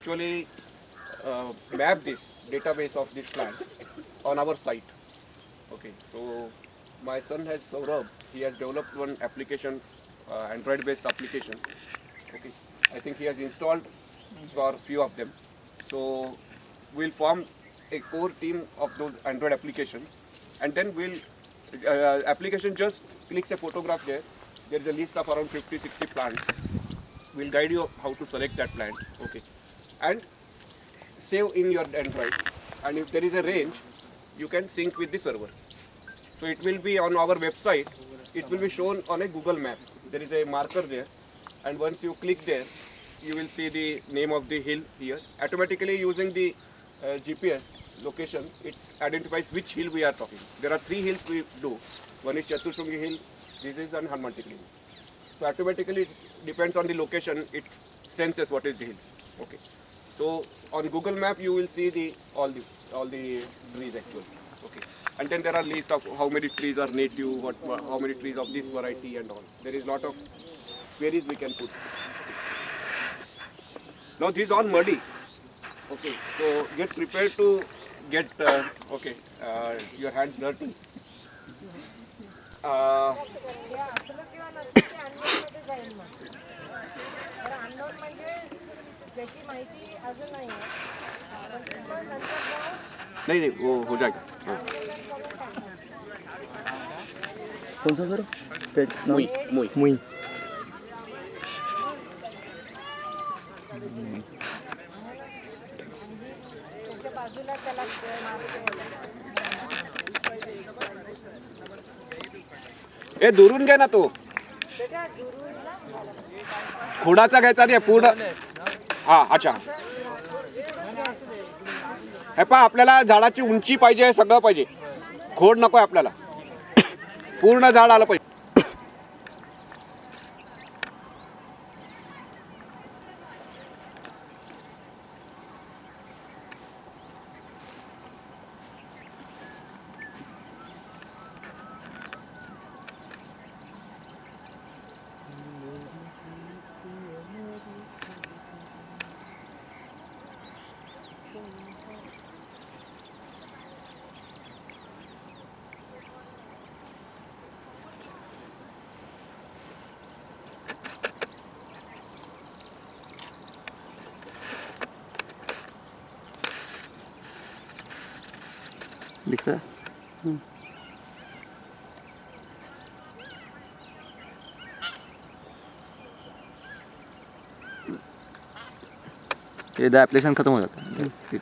actually map this database of this plant on our site. Okay, so my son has Saurabh. He has developed one application, Android-based application. Okay, I think he has installed for few of them. So we'll form a core team of those Android applications, and then we'll application just clicks a photograph there. There is a list of around 50-60 plants. We'll guide you how to select that plant. Okay, and save in your Android. And if there is a range, you can sync with the server. So it will be on our website. It will be shown on a Google map. There is a marker there, and once you click there, you will see the name of the hill here. Automatically using the GPS location, it identifies which hill we are talking. There are 3 hills we do. One is Chaturshungi Hill, this is and Hanuman Tikli Hill. So automatically, it depends on the location, it senses what is the hill. Okay. So on Google Map, you will see all the trees actually. Okay. And then there are list of how many trees are native, how many trees of this variety and all. There is lot of queries we can put. Now this is all muddy. Okay, so get prepared to get your hands dirty. नहीं नहीं वो हो जाएगा. कौन सा sir? मुई मुई मुई. ए दुरून घे ना तो. खोडाचा घ्यायचा नाही पूर्ण. हा अच्छा. हे पहा आपल्याला झाडाची उंची पाहिजे, सगळं पाहिजे. खोड नको आहे आपल्याला. पूर्ण झाड आलं पाहिजे. दिख रहा है? ये एप्लीकेशन खत्म हो जाता है.